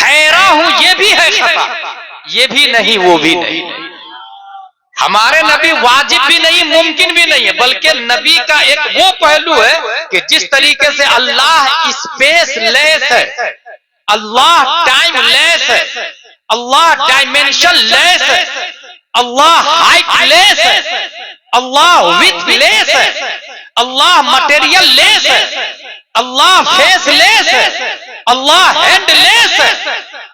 ठहरा हूं ये भी है खता, ये भी नहीं वो भी नहीं। हमारे नबी वाजिब भी नहीं, मुमकिन भी नहीं है, बल्कि नबी का एक वो पहलू है कि जिस तरीके से अल्लाह स्पेस लेस है, अल्लाह टाइम लेस है, अल्लाह डायमेंशन लेस है, अल्लाह हाइट लेस है, अल्लाह विथ लेस है, अल्लाह मटेरियल लेस है, अल्लाह फेस लेस है, अल्लाह हैंड लेस है,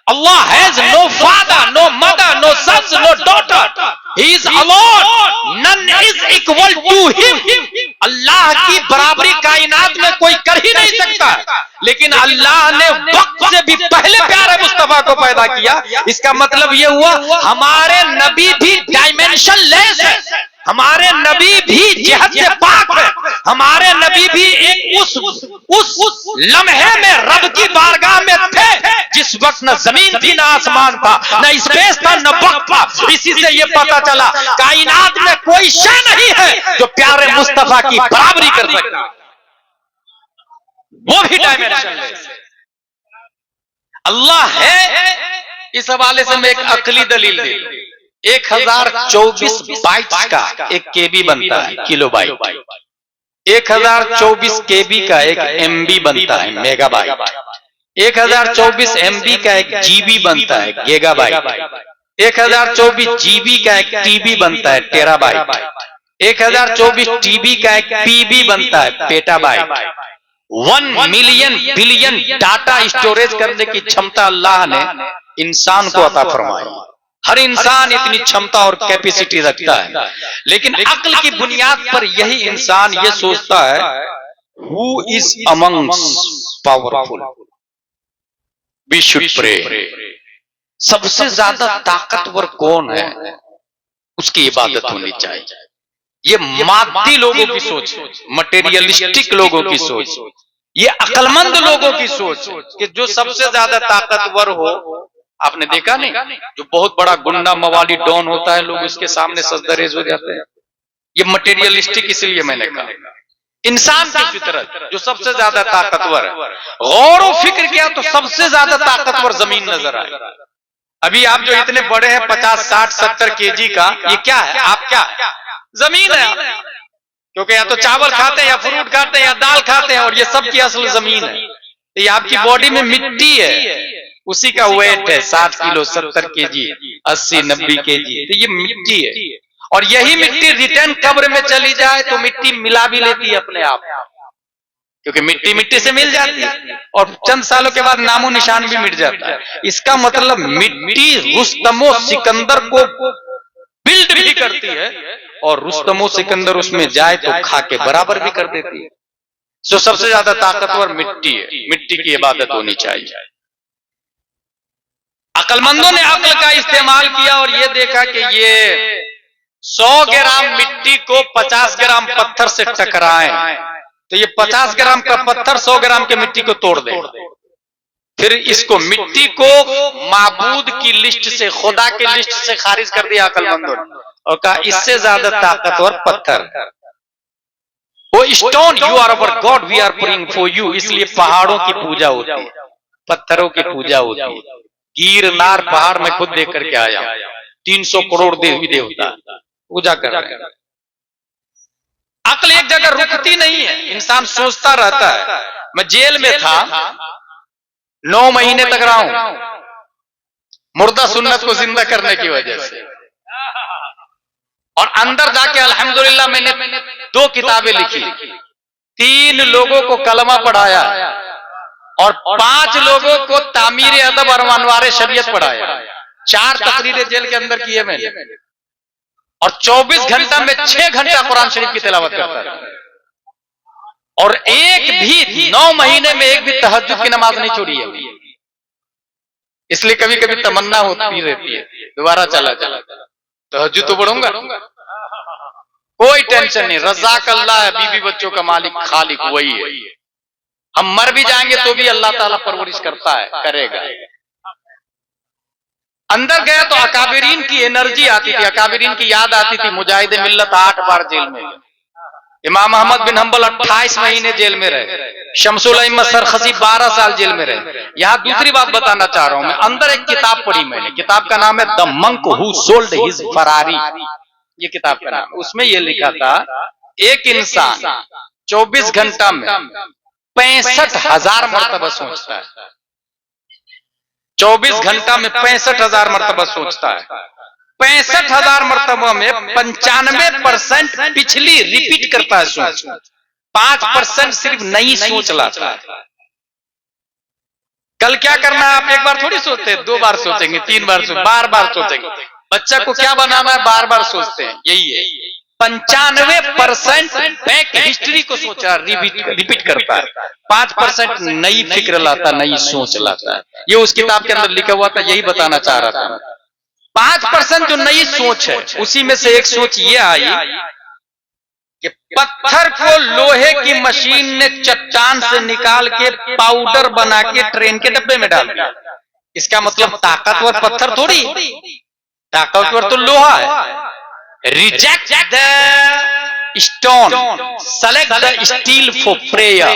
Allah has no father, no mother, no sons, no daughter, he is alone, none is equal to him. Allah की बराबरी कायनात में कोई कर ही नहीं सकता, लेकिन अल्लाह ने वक्त से भी पहले प्यारे मुस्तफा को पैदा किया। इसका मतलब यह हुआ हमारे नबी भी डायमेंशन लेस है, हमारे नबी भी जिहद से पाक है, हमारे नबी भी एक उस लम्हे में रब की बारगाह में थे जिस वक्त न जमीन थी, न आसमान था, न स्पेस था, न वक्त था। इसी से ये पता चला कायनात में कोई शय नहीं है जो प्यारे मुस्तफा की बराबरी कर सकता, वो भी डायमेंशन लेस अल्लाह है। इस हवाले से मैं एक अकली दलील दे दूं। 1024 बाइट्स का एक केबी बनता है, किलो बाइट। 1024 केबी का एक एमबी बनता है, मेगाबाइट। 1024 एमबी का एक जीबी बनता है, गीगाबाइट। 1024 जीबी का एक टीबी बनता है, टेराबाइट। 1024 टीबी का एक पीबी बनता है, petabyte. 1 million billion data storage करने की क्षमता अल्लाह ने इंसान को अता फरमाई। हर इंसान इतनी क्षमता और कैपेसिटी रखता है, लेकिन अक्ल की बुनियाद पर यही इंसान ये सोचता है who is amongst powerful we should pray. सबसे ज्यादा ताकतवर कौन है, उसकी इबादत होनी चाहिए। ये मादी लोगों की सोच, मटेरियलिस्टिक लोगों की सोच, ये अक्लमंद लोगों की सोच कि जो सबसे ज्यादा ताकतवर हो। आपने देखा नहीं, जो बहुत बड़ा गुंडा मवाली डॉन होता है, लोग उसके सामने सजदरेज हो जाते हैं। ये मटेरियलिस्टिक इसलिए मैंने कहा। इंसान की फितरत जो सबसे ज्यादा ताकतवर है, गौर व फिक्र किया तो सबसे ज्यादा ताकतवर जमीन नजर आए। अभी आप जो इतने बड़े हैं 50, 60, 70 केजी का, ये क्या है? आप क्या है? जमीन है। क्योंकि या तो चावल खाते हैं, या फ्रूट खाते हैं, या दाल खाते हैं, और ये सब की असल जमीन है। तो ये आपकी बॉडी में मिट्टी है, उसी का वेट है 60 किलो, 70 केजी, 80, 90 केजी। तो ये मिट्टी है, और यही मिट्टी रिटर्न कब्र में चली जाए तो मिट्टी मिला भी लेती है अपने आप, क्योंकि मिट्टी मिट्टी से मिल जाती है, और चंद सालों के बाद नामो निशान भी मिट जाता है। इसका मतलब मिट्टी रुस्तमो सिकंदर को बिल्ड भी करती है, और रुस्तमो सिकंदर उसमें जाए तो खा के बराबर भी कर देती है। तो सबसे ज्यादा ताकतवर मिट्टी है, मिट्टी की इबादत होनी चाहिए। अक्लमंदों ने अक्ल का इस्तेमाल किया और ये देखा कि ये 100 ग्राम मिट्टी को 50 ग्राम पत्थर से टकराएं तो ये 50 ग्राम का पत्थर 100 ग्राम की मिट्टी को तोड़ दे। फिर इसको मिट्टी को माबूद की लिस्ट से, खुदा की लिस्ट से खारिज कर दिया अक्लमंदों ने, और कहा इससे ज्यादा ताकतवर पत्थर वो stone, you are our god, we are praying for you. इसलिए पहाड़ों की पूजा होती है, पत्थरों की पूजा होती है। गिरनार पहाड़ में खुद देख करके आया, 300 करोड़ देवी देवता पूजा कर रहे हैं। अक्ल एक जगह रुकती नहीं है, इंसान सोचता रहता है। मैं जेल में था 9 महीने तक रहा हूं, मुर्दा सुन्नत को जिंदा करने की वजह से, और अंदर जाके अल्हम्दुलिल्लाह मैंने 2 किताबें लिखी, 3 लोगों को कलमा पढ़ाया, और 5 लोगों को तामीर अदब और अनवार शरीयत पढ़ाया। 4 तकरीरें जेल के अंदर किए मैंने, और 24 घंटा में 6 घंटा कुरान शरीफ की तिलावत करता था, और एक भी 9 महीने में एक भी तहज्जुद की नमाज नहीं छोड़ी है। इसलिए कभी कभी तमन्ना होती रहती है दोबारा चला तहज्जुद तो पढ़ूंगा, कोई टेंशन नहीं। रज़ाक अल्लाह है, बीवी बच्चों का मालिक खालिक वही है। हम मर भी जाएंगे तो भी अल्लाह ताला परवरिश करता है, करेगा। अंदर गया तो अकाबिरीन की एनर्जी आती थी, अकाबिरीन की याद आती थी। मुजाहिद मिल्लत 8 बार जेल में गए, इमाम अहमद बिन हम्बल 28 महीने जेल में रहे, शमसुल अइम्मत सरखसी 12 साल जेल में रहे। यहाँ दूसरी बात बताना चाह रहा हूं मैं, अंदर एक किताब पढ़ी मैंने, किताब का नाम है the monk who sold his Ferrari, ये किताब का नाम। उसमें ये लिखा था एक इंसान 24 घंटा में 65,000 मरतबा सोचता है, 24 घंटा में 65,000 मरतबा सोचता है। 65,000 मरतबा में 95% पिछली रिपीट करता है सोच, 5% सिर्फ नई सोच लाता है। कल क्या करना है आप एक बार थोड़ी सोचते हैं, 2 बार सोचेंगे, 3 बार सोचेंगे, बार सोचेंगे। बच्चा को क्या बनाना है बार सोचते हैं, यही है। 95% बैक हिस्ट्री को सोचा रिपीट करता है, 5% नई फिक्र लाता, नई सोच लाता है। ये उस किताब के अंदर लिखा हुआ था, यही बताना चाह रहा था। 5% जो नई सोच है, उसी में से एक सोच ये आई कि पत्थर को लोहे की मशीन ने चट्टान से निकाल के पाउडर बना के ट्रेन के डब्बे में डाल दिया। इसका मतलब ताकतवर पत्थर थोड़ी, ताकतवर तो लोहा है। Reject the stone, select the steel for prayer.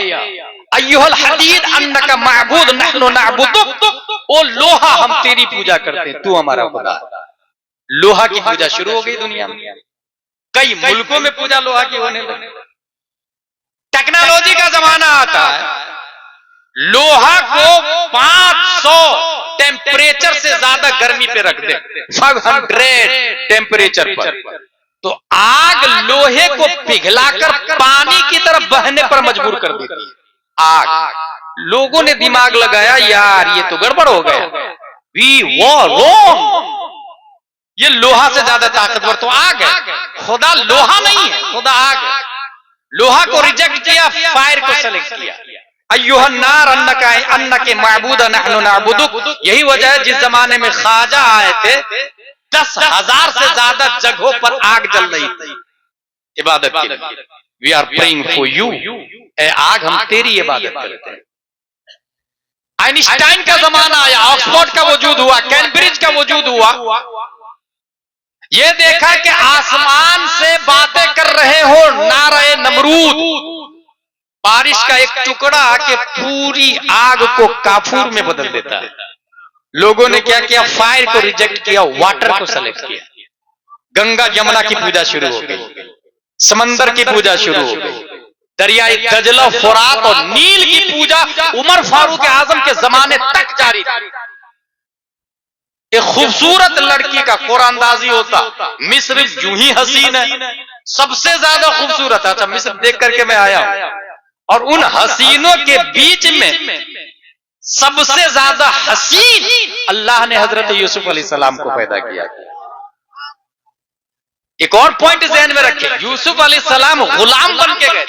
अय्युहल हदीद अन्नका माबूद नहनु नअबुदुक, ओ लोहा हम तेरी पूजा करते हैं, तू हमारा खुदा। लोहा की पूजा शुरू हो गई दुनिया में, कई मुल्कों में पूजा लोहा की होने लगी। टेक्नोलॉजी का जमाना आता है, लोहा को 500 टेम्परेचर से ज्यादा गर्मी पे रख दे, 500 टेम्परेचर पर, तो आग लोहे को पिघलाकर पानी की तरफ बहने पर मजबूर कर देती है। आग, लोगों ने दिमाग लगाया यार ये तो गड़बड़ हो गया, वी वर रॉन्ग, ये लोहा से ज्यादा ताकतवर तो आग है, खुदा लोहा नहीं है, खुदा आग है। लोहा को रिजेक्ट किया, फायर को सेलेक्ट किया। अय्युहन नार अन्नके माबूद नहनु नअबुदुक। यही वजह है जिस जमाने में ख्वाजा आए थे 10,000 से ज्यादा जगहों पर आग जल रही थी इबादत के लिए। We are praying for you, ए आग हम तेरी इबादत करते हैं। आइंस्टाइन का जमाना आया, ऑक्सफोर्ड का वजूद हुआ, कैम्ब्रिज का वजूद हुआ। ये देखा कि आसमान से बातें कर रहे हो नारे नमरूद, बारिश का एक टुकड़ा आके पूरी आग को काफूर में बदल देता है। लोगों ने क्या किया, फायर को रिजेक्ट किया, वाटर को सेलेक्ट किया। गंगा यमुना की पूजा शुरू हो गई, समंदर की पूजा शुरू हो गई, दरियाई दजला फुरात और नील की पूजा उमर फारूक आजम के जमाने तक जारी थी। एक खूबसूरत लड़की का कुरानंदाजी होता, मिस्र यूं ही हसीन है, सबसे ज्यादा खूबसूरत। अच्छा, मिस्र देख करके मैं आया और उन हसीनों के बीच में सबसे ज्यादा हसीन अल्लाह ने हजरत यूसुफ अलैहिस्सलाम को पैदा किया। एक और पॉइंट ध्यान में रखें, यूसुफ अलैहिस्सलाम गुलाम बन के गए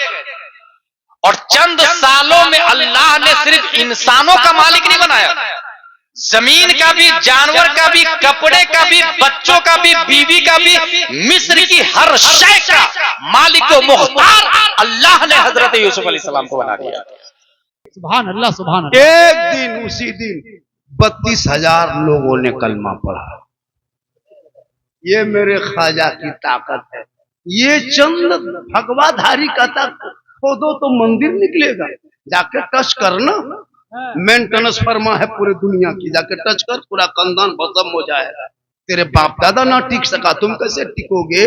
और चंद सालों में अल्लाह ने सिर्फ इंसानों का मालिक नहीं बनाया, जमीन का भी, जानवर का भी, कपड़े का भी, बच्चों का भी, बीवी का भी, मिस्र की हर शय का मालिक व मुख्तार अल्लाह ने हजरत यूसुफ अलैहिस्सलाम को बना दिया। सुभान अल्लाह, सुभान अल्लाह। एक दिन उसी दिन 32,000 लोगों ने कलमा पढ़ा। ये मेरे ख्वाजा की ताकत है। ये चंद भगवाधारी का खोदो तो मंदिर निकलेगा, जाके टच करना, मेंटेनेंस फर्मा है पूरी दुनिया की, जाके टच कर, पूरा कंदन भस्म हो जाएगा। तेरे बाप दादा ना टिक सका, तुम कैसे टिकोगे?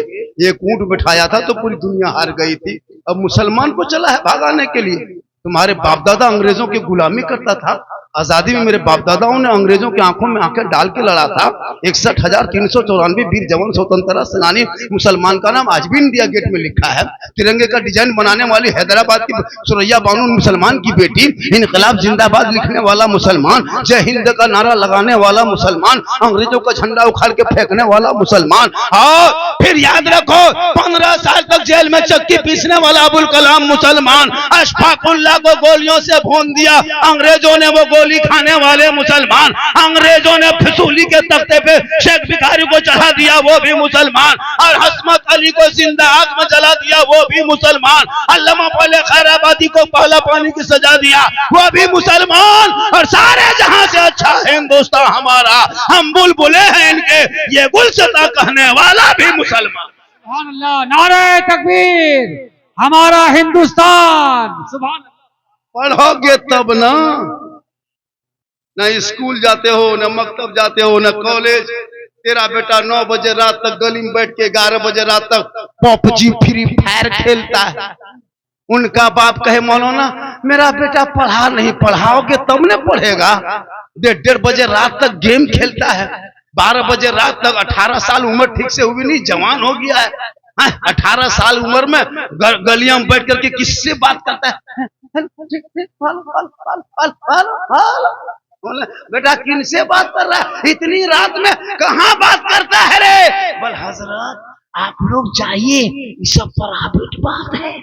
एक ऊंट बिठाया था तो पूरी दुनिया हार गई थी, अब मुसलमान को चला है भागाने के लिए। तुम्हारे बाप दादा अंग्रेजों की गुलामी करता था, आजादी में मेरे बाप दादाओं ने अंग्रेजों की आंखों में आंखें डाल के लड़ा था। 61,394 वीर जवान स्वतंत्रता सेनानी, मुसलमान का नाम आज भी इंडिया गेट में लिखा है। तिरंगे का डिजाइन बनाने वाली हैदराबाद की सुरैया बानू मुसलमान की बेटी, इनकलाब जिंदाबाद लिखने वाला मुसलमान, जय हिंद का नारा लगाने वाला मुसलमान, अंग्रेजों का झंडा उखाड़ के फेंकने वाला मुसलमान। और फिर याद रखो 15 साल तक जेल में चक्की पीसने वाला अबुल कलाम मुसलमान, अशफाकुल्लाह को गोलियों से भून दिया, अंग्रेजों ने वो गोली खाने वाले मुसलमान, अंग्रेजों ने फिसूली के तख्ते पे शेख भिखारी को चढ़ा दिया, वो भी मुसलमान, और हस्मत अली को जिंदा आग में जला दिया, वो भी मुसलमान, अल्लामा फौले खैराबादी को पहला पानी की सजा दिया, वो भी मुसलमान, और सारे जहां से अच्छा हिंदुस्तान हमारा, हम बुलबुले हैं इनके, ये गुलशता कहने वाला भी मुसलमान। सुभान अल्लाह, नारे तकबीर, हमारा हिंदुस्तान। सुभान अल्लाह। पढ़ोगे तब ना, न स्कूल जाते हो, न मकतब जाते हो, न कॉलेज। तेरा बेटा 9 बजे रात तक गली में बैठ के 11 बजे रात तक पबजी फ्री फायर खेलता है। उनका बाप कहे मौलाना मेरा बेटा पढ़ा नहीं, पढ़ाओगे तब न पढ़ेगा। 1:30 बजे रात तक गेम खेलता है, 12 बजे रात तक। 18 साल उम्र ठीक से हुई नहीं, जवान हो गया है। 18 साल उम्र में गलियां में बैठ करके किससे बात करता है? बोले बेटा किन से बात कर रहा है इतनी रात में, कहाँ बात करता है रे? बोल हजरत आप लोग जाइए, ये सब प्राइवेट बात है।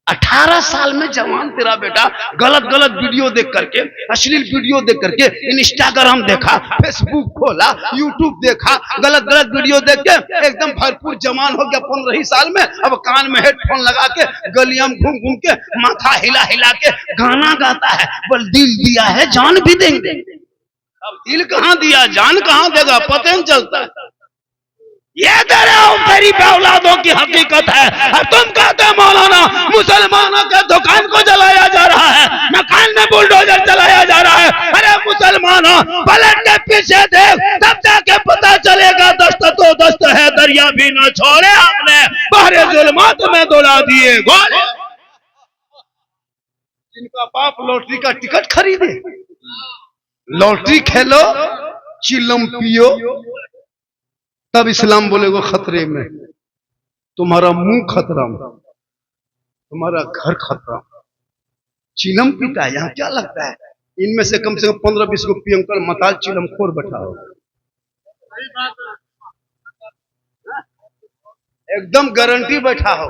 18 साल में जवान तेरा बेटा गलत गलत वीडियो देख करके, अश्लील वीडियो देख करके, इंस्टाग्राम देखा, फेसबुक खोला, यूट्यूब देखा, गलत गलत वीडियो देख के एकदम भरपूर जवान हो गया 15 ही साल में। अब कान में हेडफोन लगा के गलियां में घूम घूम के माथा हिला हिला के गाना गाता है। बोल दिल दिया है जान भी देंगे। अब दिल कहाँ दिया, जान कहाँ देगा, पता नहीं चलता है। ये तेरी औलादों की हकीकत है। और तुम कहते मौलाना मुसलमानों के दुकान को जलाया जा रहा है, मकान में बुलडोजर चलाया जा रहा है। अरे मुसलमानों पलट के पीछे देख, तब जाके पता चलेगा दस्त तो दस्त है, दरिया भी न छोड़े आपने, बहरे जुल्मात में दौड़ा दिए गोले। जिनका बाप लॉटरी का टिकट खरीदे, लॉटरी खेलो, चिलम पियो, तब इस्लाम बोलेगा खतरे में। तुम्हारा मुंह खतरा में, तुम्हारा घर खतरा में। चिलम पीता है, यहाँ क्या लगता है? इनमें से कम 15-20 को पियंकर मताल चिलम खोर बैठा हो, एकदम गारंटी बैठा हो।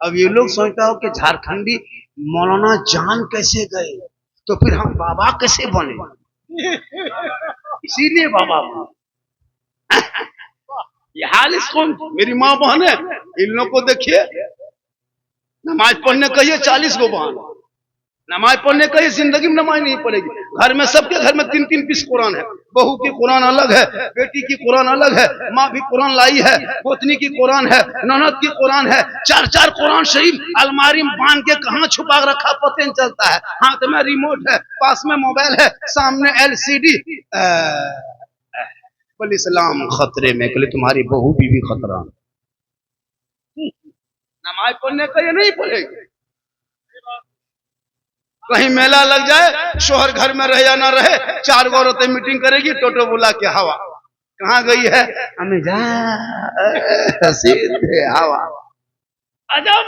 अब ये लोग सोचता हो कि झारखंडी मौलाना जान कैसे गए, तो फिर हम बाबा कैसे बने? इसीलिए बाबा ये हाल इसको। मेरी माँ बहन है, इन लोगों को देखिए, नमाज पढ़ने कहिए 40 को बहन, नमाज पढ़ने कहिए जिंदगी में नमाज नहीं पढ़ेगी। घर में सबके घर में 3-3 पीस कुरान है, बहू की कुरान अलग है, बेटी की कुरान अलग है, माँ भी कुरान लाई है, पोतनी की कुरान है, ननद की कुरान है। 4-4 कुरान शरीफ अलमारी में बांध के कहाँ छुपा रखा पता नहीं चलता है। हाथ में रिमोट है, पास में मोबाइल है, सामने LCD। बोले इस्लाम खतरे में, बोले तुम्हारी बहू भी खतरा। नमाज पढ़ने का ये नहीं पढ़ेगी। कहीं मेला लग जाए, शोहर घर में रहे या ना रहे, 4 औरतें मीटिंग करेगी, टोटो बुला के हवा कहाँ गई है, हमें जा सीधे हवा। अजब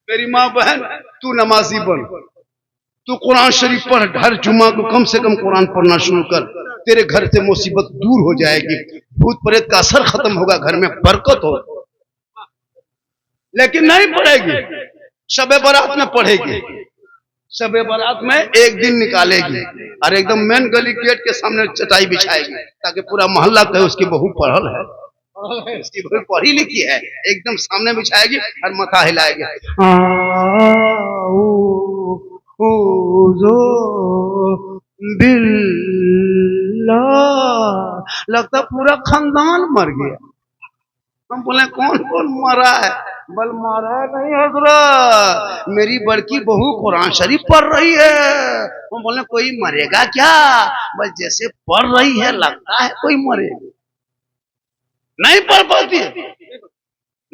मेरी माँ बहन, तू नमाजी बन, तू कुरान शरीफ पढ़, हर जुम्मा को कम से कम कुरान पढ़ना शुरू कर। तेरे घर से मुसीबत दूर हो जाएगी, भूत प्रेत का असर खत्म होगा, घर में बरकत हो। लेकिन नहीं पढ़ेगी, शबे बारात में पढ़ेगी, शबे बारात में एक दिन निकालेगी और एकदम मेन गली गेट के सामने चटाई बिछाएगी, ताकि पूरा मोहल्ला कहे उसकी बहू पढ़ल है, उसकी बहू पढ़ी लिखी है। एकदम सामने बिछाएगी और माथा हिलाएगी, लगता पूरा खानदान मर गया। हम बोले कौन कौन मरा है? बल मरा नहीं हजरत, मेरी बड़की बहू कुरान शरीफ पढ़ रही है। हम बोले कोई मरेगा क्या? बस जैसे पढ़ रही है लगता है कोई मरेगा। नहीं पढ़ पाती,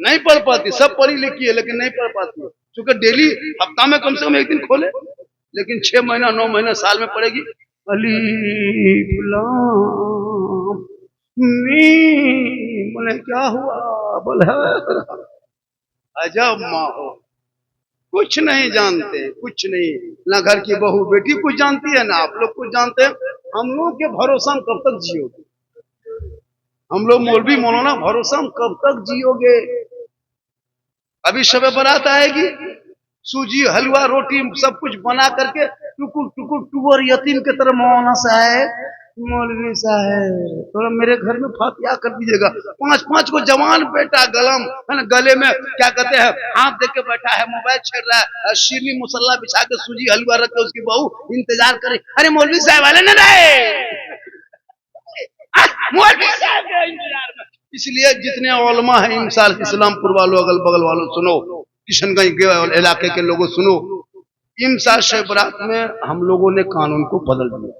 नहीं पढ़ पाती, सब पढ़ी लिखी है लेकिन नहीं पढ़ पाती है। क्योंकि डेली हफ्ता में कम से कम एक दिन खोले, लेकिन 6 महीना 9 महीना साल में पढ़ेगी। अलीफ लाम मीम। बोले क्या हुआ? बोले अजब माँ हो, कुछ नहीं जानते, कुछ नहीं, ना घर की बहू बेटी कुछ जानती है, ना आप लोग कुछ जानते हैं। हम लोग के भरोसा हम कब तक जियोगे? हम लोग मौलवी मौलाना भरोसा हम कब तक जियोगे? अभी शबे बारात आएगी, सूजी हलवा रोटी सब कुछ बना करके टुकुर टुकुर टूर यतीम के तरह मौलाना साहब मौलवी साहब थोड़ा मेरे घर में फातिया कर दीजिएगा। 5-5 को जवान बेटा गले में क्या कहते हैं हाथ दे के बैठा है, मोबाइल छेड़ रहा है, शीरनी मुसल्ला बिछा के सूजी हलवा रख के उसकी बहू इंतजार करे, अरे मौलवी साहब वाले ना रहे, मौलवी साहब के इंतजार में इसलिए जितने उलमा हैं मिसाल इस्लामपुर वालों, अगल बगल वालों सुनो, किशनगंज के इलाके के लोगों सुनो, इमसाल शब बरात में हम लोगों ने कानून को बदल दिया।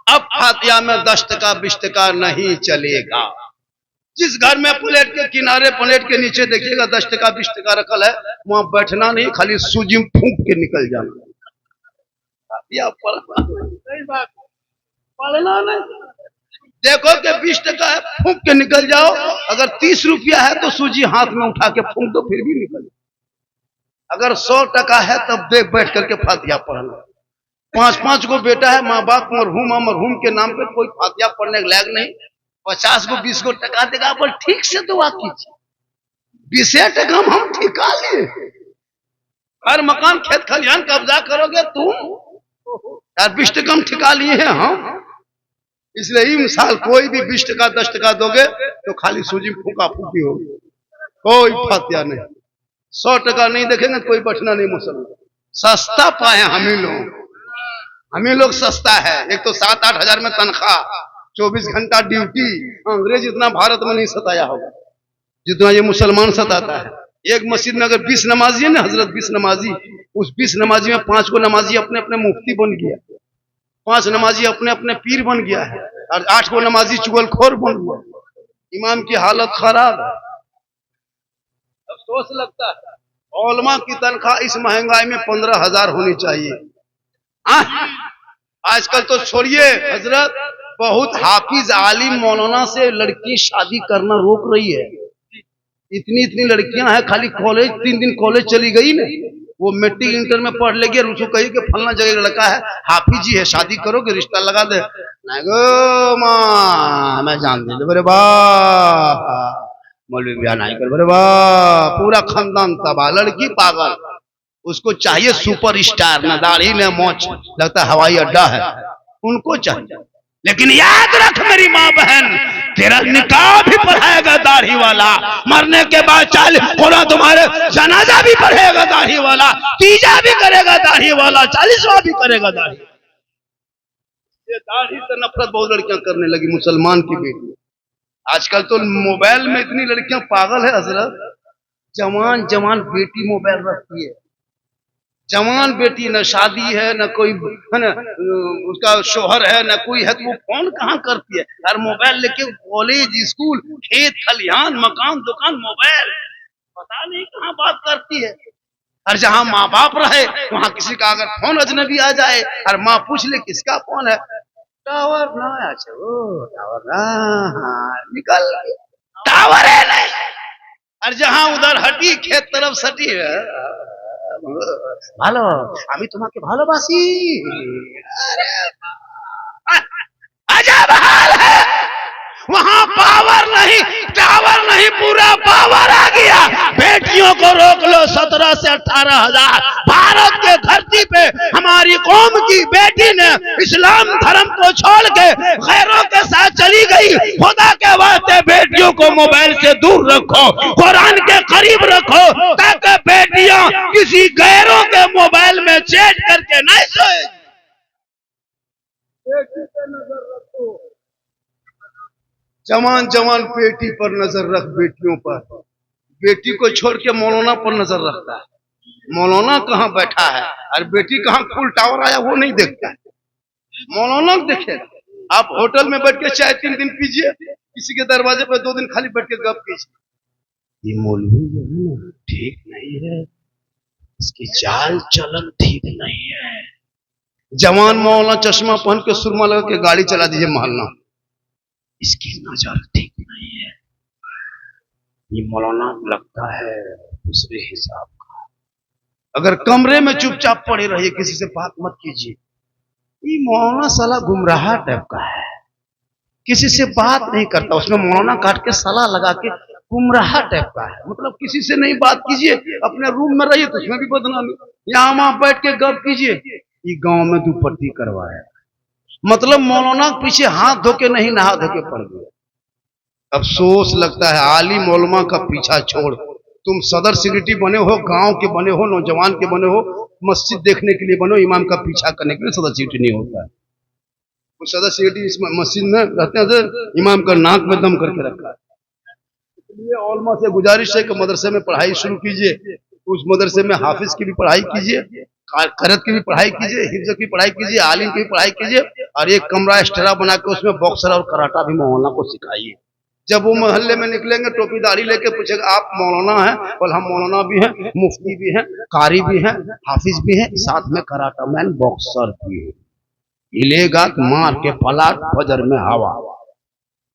अब फातिया में 10 टका 20 टका नहीं चलेगा। जिस घर में प्लेट के किनारे प्लेट के नीचे देखिएगा 10 टका 20 टका रखल है, वहां बैठना नहीं, खाली सूजी में फूंक के निकल जाना। फातिया पढ़ना नहीं। देखो कि 20 टका है, फूंक के निकल जाओ। अगर 30 रुपया है तो सूजी हाथ में उठा के फूंक दो, फिर भी निकल। अगर 100 टका है तब देख बैठ करके फातिया पढ़ना। 5-5 को बेटा है, माँ बाप मरहूम के नाम पे कोई फातिया पढ़ने के लायक नहीं। 50 को 20 को टका देगा, पर ठीक से दुआ कीजिए। 20 टका हम ठिका लिए, हर मकान खेत खलिहान कब्जा करोगे तुम यार। 20 टका हम ठिका लिए हैं हम। इसलिए मिसाल कोई भी 20 टका 10 टका दोगे तो खाली सूजी फूका फूकी होगी, कोई फातिया नहीं। 100 टका नहीं देखेंगे तो कोई बैठना नहीं। मुसलमान सस्ता पाए हम ही लोग सस्ता है। एक तो 7-8 हजार में तनख्वाह, 24 घंटा ड्यूटी। अंग्रेज इतना भारत में नहीं सताया होगा जितना ये मुसलमान सताता है। एक मस्जिद में अगर 20 नमाजी है ना हजरत, 20 नमाजी, उस 20 नमाजी में 5 को नमाजी अपने अपने मुफ्ती बन गया, 5 नमाजी अपने अपने पीर बन गया है, और 8 को नमाजी चुगलखोर बन गया। इमाम की हालत खराब है। अफसोस लगता है। उलमा की तनख्वाह इस महंगाई में 15,000 होनी चाहिए। आजकल तो छोड़िए हजरत, बहुत हाफिज आलिम मौलाना से लड़की शादी करना रोक रही है। इतनी लड़कियां हैं, खाली कॉलेज 3 दिन कॉलेज चली गई ना, वो मैट्रिक इंटर में पढ़ लेगी और उसको कही कि फलना जगह लड़का है, हाफिज जी है, शादी करोगे रिश्ता लगा दे। नहीं गो माँ, मैं जान दे बोले वाह मौलवी ब्याह नहीं कर, बोले वाह पूरा खानदान तबाह, लड़की पागल। उसको चाहिए सुपर स्टार, न दाढ़ी न मोछ, लगता हवाई अड्डा है, उनको चाहिए। लेकिन याद रख मेरी माँ बहन, तेरा निकाह भी पढ़ाएगा दाढ़ी वाला, मरने के बाद 40 कोना तुम्हारे जनाजा भी पढ़ेगा दाढ़ी वाला, तीजा भी करेगा दाढ़ी वाला, 40वां भी करेगा दाढ़ी। ये दाढ़ी से नफरत बहुत लड़कियां करने लगी मुसलमान की बेटी। आजकल तो मोबाइल में इतनी लड़कियां पागल है हजरत, जवान जवान बेटी मोबाइल रखती है। जवान बेटी, न शादी है न कोई है न उसका शोहर है न कोई है, तो वो फोन कहाँ करती है यार। मोबाइल लेके कॉलेज स्कूल खेत खलिहान मकान दुकान मोबाइल, पता नहीं कहाँ बात करती है। और जहाँ माँ बाप रहे वहां किसी का अगर फोन अजनबी आ जाए और माँ पूछ ले किसका फोन है, टावर ना, अच्छा वो टावर ना, निकल टावर है नहीं। और जहाँ उधर हटी खेत तरफ सटी है, ভালো আমি তোমাকে ভালোবাসি। अरे अजब हाल है, वहां पावर नहीं टावर नहीं, पूरा पावर आ गया। बेटियों को रोक लो 17 से 18 हजार। भारत के धरती पे हमारी कौम की बेटी ने इस्लाम धर्म को छोड़ के गैरों के साथ चली गई। खुदा के वास्ते बेटियों को मोबाइल से दूर रखो, कुरान के करीब रखो, ताकि बेटियां किसी गैरों के मोबाइल में चैट करके नहीं सोए। बेटी पे नजर रखो, जवान जवान बेटी पर नजर रख, बेटियों पर। बेटी को छोड़ के मौलाना पर नजर रखता है। मौलाना कहाँ बैठा है और बेटी कहाँ फुल टावर आया वो नहीं देखता है। मौलाना देखेगा। आप होटल में बैठ के चाय 3 दिन पीजिए, किसी के दरवाजे पर 2 दिन खाली बैठ के गप कीजिए। ये मौलवी जो है ना ठीक नहीं है, इसकी चाल चलन ठीक नहीं है। जवान मौलाना चश्मा पहन के सुरमा लगा के गाड़ी चला दीजिए मोहल्ला, इसकी नजर ठीक नहीं है। ये मौलाना लगता है दूसरे हिसाब का। अगर कमरे में चुपचाप पड़े रहिए, किसी से बात मत कीजिए। ये मौलाना साला गुमराह टाइप का है, किसी से बात नहीं करता, उसमें मौलाना काट के साला लगा के गुमराह टाइप का है। मतलब किसी से नहीं बात कीजिए, अपने रूम में रहिए तो उसमें भी बदनामी। यहाँ वहां बैठ के गप कीजिए। ये गांव में दुपट्टी करवाया, मतलब मौलाना के पीछे हाथ धो के नहीं नहा धो के पड़ गया। अफसोस लगता है आलिम उलमा का पीछा छोड़, तुम सदर सेक्रेटरी बने हो, गांव के बने हो, नौजवान के बने हो, मस्जिद देखने के लिए बनो, इमाम का पीछा करने के लिए सदर सेक्रेटरी नहीं होता है। वो सदा सिक्योरिटी इस मस्जिद में रहते हैं, तो इमाम का नाक में दम करके रखा है। इसलिए औलमा से गुजारिश है कि मदरसे में पढ़ाई शुरू कीजिए, उस मदरसे में हाफिज की भी पढ़ाई कीजिए, करत की भी पढ़ाई कीजिए, हिफ्ज की पढ़ाई कीजिए, आलिम की भी पढ़ाई कीजिए, और एक कमरा एक्स्ट्रा बना के उसमें बॉक्सर और कराटा भी मोहल्ला को सिखाइए। जब वो मोहल्ले में निकलेंगे टोपीदारी लेके पूछेगा आप मौलाना हैं, बोल हम मौलाना भी हैं, मुफ्ती भी हैं, कारी भी हैं, हाफिज भी हैं, साथ में कराटा मैन बॉक्सर भी है। हिलेगा मार के पलाट फजर में हवा।